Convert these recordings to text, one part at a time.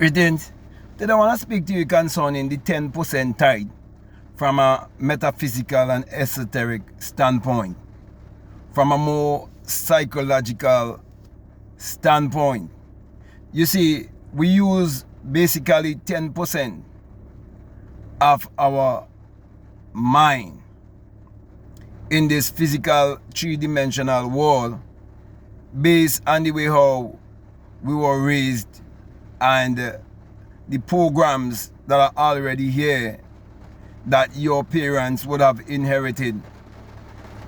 Greetings. Today I want to speak to you concerning the 10% tithe from a metaphysical and esoteric standpoint, from a more psychological standpoint. You see, we use basically 10% of our mind in this physical three-dimensional world based on the way how we were raised and the programs that are already here that your parents would have inherited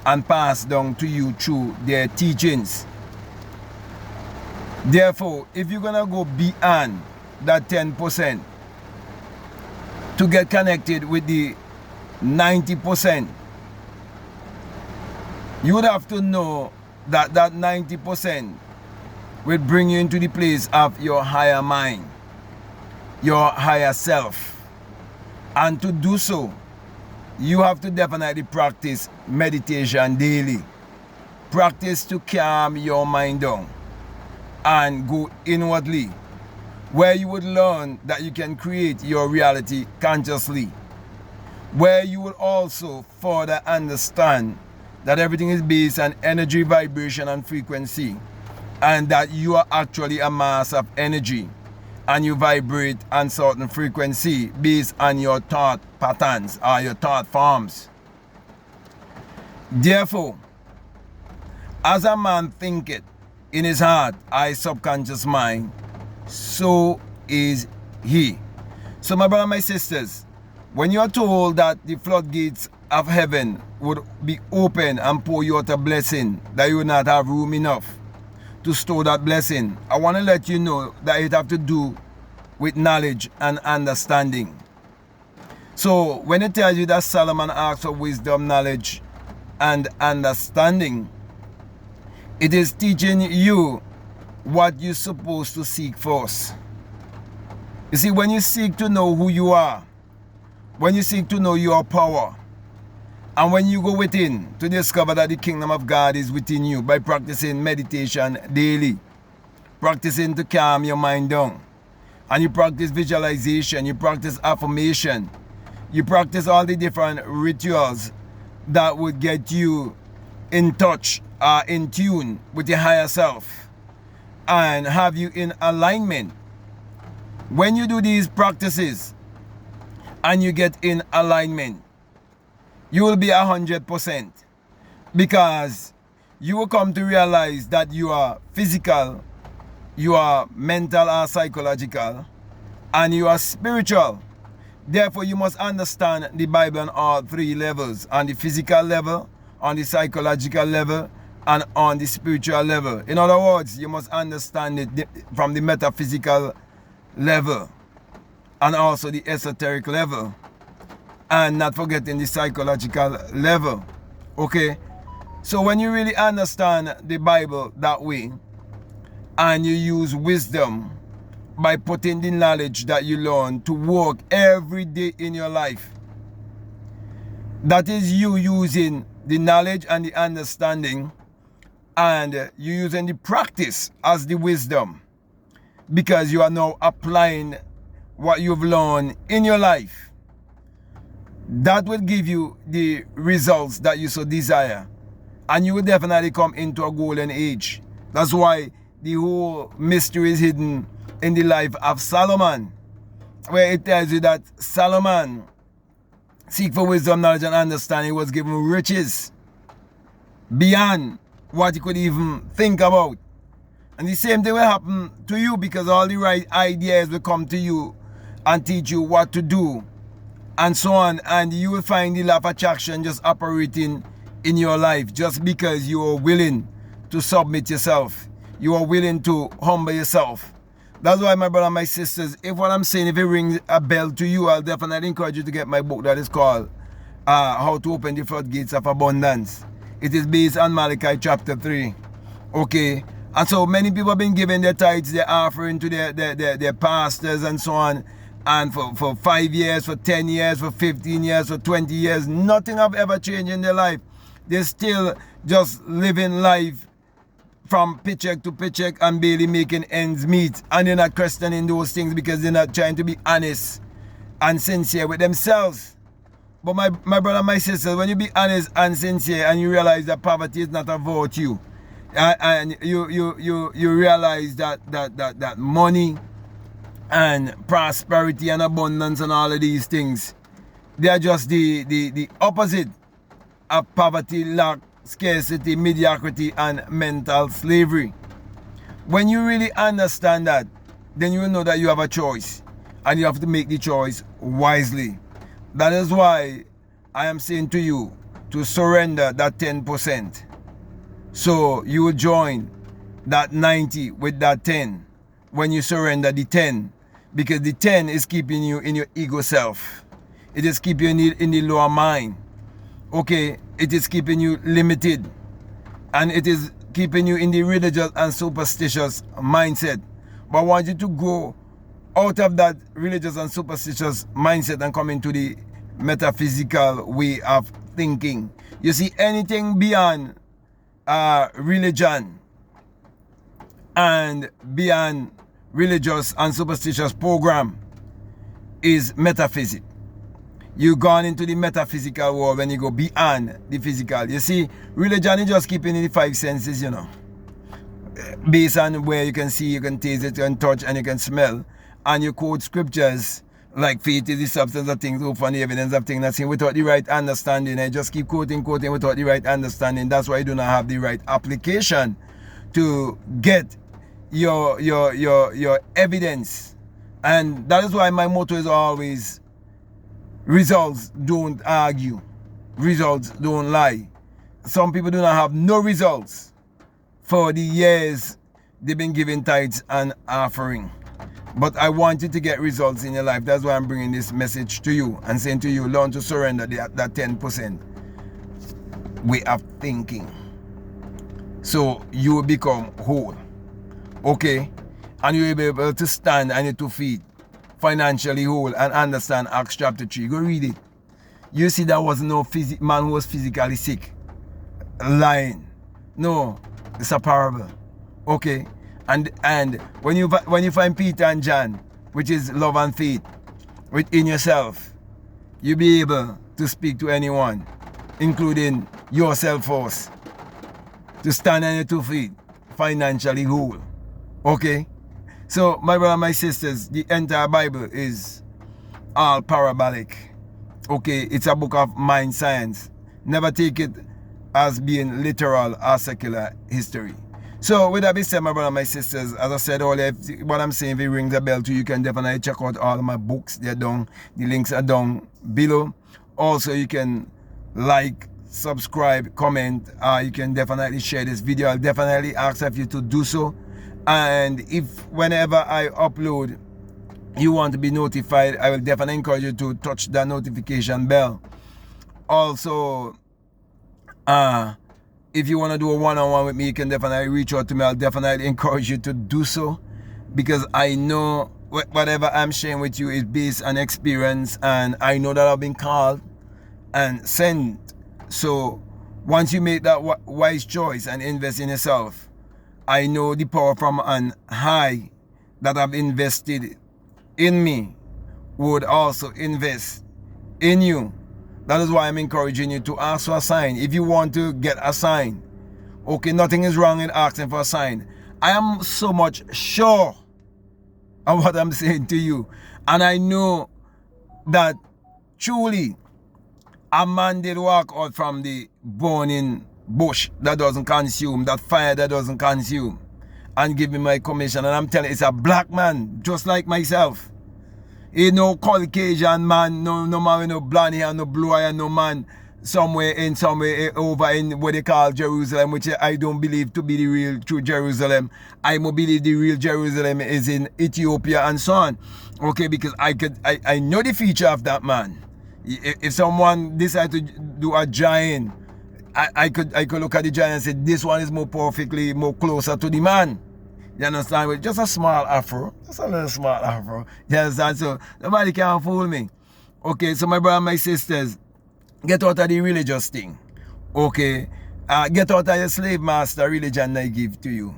and passed down to you through their teachings. Therefore, if you're going to go beyond that 10% to get connected with the 90%, you would have to know that that 90% will bring you into the place of your higher mind, your higher self. And to do so, you have to definitely practice meditation daily. Practice to calm your mind down and go inwardly, where you would learn that you can create your reality consciously, where you will also further understand that everything is based on energy, vibration, and frequency, and that you are actually a mass of energy and you vibrate on certain frequency based on your thought patterns or your thought forms. Therefore, as a man thinketh in his heart, I subconscious mind, so is he. So my brother, my sisters, when you are told that the floodgates of heaven would be open and pour you out a blessing, that you would not have room enough to store that blessing, I want to let you know that it have to do with knowledge and understanding. So when it tells you that Solomon asked for wisdom, knowledge, and understanding, it is teaching you what you're supposed to seek first. You see, when you seek to know who you are, when you seek to know your power, and when you go within to discover that the kingdom of God is within you by practicing meditation daily, practicing to calm your mind down, and you practice visualization, you practice affirmation, you practice all the different rituals that would get you in touch, in tune with your higher self and have you in alignment. When you do these practices and you get in alignment, you will be 100%, because you will come to realize that you are physical, you are mental or psychological, and you are spiritual. Therefore, you must understand the Bible on all three levels: on the physical level, on the psychological level, and on the spiritual level. In other words, you must understand it from the metaphysical level and also the esoteric level, and not forgetting the psychological level. Okay? So when you really understand the Bible that way, and you use wisdom by putting the knowledge that you learn to work every day in your life, that is you using the knowledge and the understanding, and you using the practice as the wisdom, because you are now applying what you've learned in your life. That will give you the results that you so desire, and you will definitely come into a golden age. That's why the whole mystery is hidden in the life of Solomon, where it tells you that Solomon seek for wisdom, knowledge, and understanding, was given riches beyond what he could even think about. And the same thing will happen to you, because all the right ideas will come to you and teach you what to do and so on, and you will find the law of attraction just operating in your life, just because you are willing to submit yourself, you are willing to humble yourself. That's why, my brother, my sisters, if what I'm saying, if it rings a bell to you, I'll definitely encourage you to get my book that is called How to Open the Floodgates of Abundance. It is based on Malachi chapter 3. Okay? And so many people have been giving their tithes, their offering to their pastors and so on, and for 5 years, for 10 years, for 15 years, for 20 years, nothing have ever changed in their life. They're still just living life from paycheck to paycheck and barely making ends meet, and they're not questioning those things because they're not trying to be honest and sincere with themselves. But my brother, my sister, when you be honest and sincere and you realize that poverty is not a virtue, and you realize that money and prosperity and abundance and all of these things, they are just the opposite of poverty, lack, scarcity, mediocrity, and mental slavery. When you really understand that, then you will know that you have a choice, and you have to make the choice wisely. That is why I am saying to you to surrender that 10%. So you will join that 90 with that 10 when you surrender the 10, because the 10 is keeping you in your ego self. It is keeping you in the lower mind. Okay, it is keeping you limited, and it is keeping you in the religious and superstitious mindset. But I want you to go out of that religious and superstitious mindset and come into the metaphysical way of thinking. You see, anything beyond religion and beyond religious and superstitious program is metaphysics. You've gone into the metaphysical world when you go beyond the physical. You see, religion is just keeping in the five senses, you know, based on where you can see, you can taste it, you can touch, and you can smell. And you quote scriptures like faith is the substance of things hoped for and the evidence of things not seen, without the right understanding. And just keep quoting without the right understanding. That's why you do not have the right application to get your evidence. And that is why my motto is always, results don't argue, results don't lie. Some people do not have no results for the years they've been giving tithes and offering. But I want you to get results in your life. That's why I'm bringing this message to you and saying to you, learn to surrender that 10% way of thinking, so you will become whole. Okay? And you will be able to stand on your 2 feet, financially whole, and understand Acts chapter 3. Go read it. You see, there was no man who was physically sick, lying. No, it's a parable. Okay? And when you find Peter and John, which is love and faith within yourself, you'll be able to speak to anyone, including yourself first, to stand on your 2 feet, financially whole. Okay? So, my brother, my sisters, the entire Bible is all parabolic. Okay? It's a book of mind science. Never take it as being literal or secular history. So, with that being said, my brother, my sisters, as I said earlier, what I'm saying, if it rings a bell to you, you can definitely check out all of my books. They're down. The links are down below. Also, you can like, subscribe, comment. You can definitely share this video. I'll definitely ask of you to do so. And if whenever I upload, you want to be notified, I will definitely encourage you to touch that notification bell. Also, if you want to do a one-on-one with me, you can definitely reach out to me. I'll definitely encourage you to do so, because I know whatever I'm sharing with you is based on experience, and I know that I've been called and sent. So once you make that wise choice and invest in yourself, I know the power from on high that I've invested in me would also invest in you. That is why I'm encouraging you to ask for a sign. If you want to get a sign, okay, nothing is wrong in asking for a sign. I am so much sure of what I'm saying to you. And I know that truly a man did walk out from the burning bush that doesn't consume, that fire that doesn't consume, and give me my commission. And I'm telling you, it's a black man, just like myself. Ain't no Caucasian man, no man with no blonde hair, no blue hair, no man somewhere over in what they call Jerusalem, which I don't believe to be the real true Jerusalem. I believe the real Jerusalem is in Ethiopia and so on. Okay, because I know the future of that man. If someone decides to do a giant, I could look at the giant and say, this one is more closer to the man. You understand? With just a small afro. Just a little small afro. You understand? So nobody can fool me. Okay, so my brother and my sisters, get out of the religious thing. Okay? Get out of your slave master religion I give to you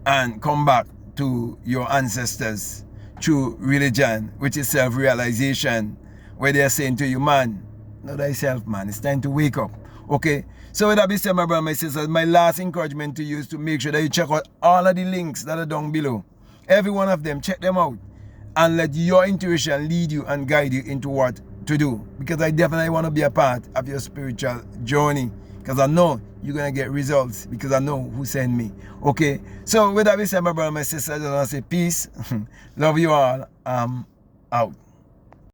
and come back to your ancestors through religion, which is self-realization, where they're saying to you, man, know thyself, man. It's time to wake up. Okay? So with that being said, my brother, my sisters, my last encouragement to you is to make sure that you check out all of the links that are down below. Every one of them, check them out. And let your intuition lead you and guide you into what to do. Because I definitely want to be a part of your spiritual journey. Because I know you're going to get results. Because I know who sent me. Okay? So with that being said, my brother, my sisters, I just want to say peace. Love you all. Out.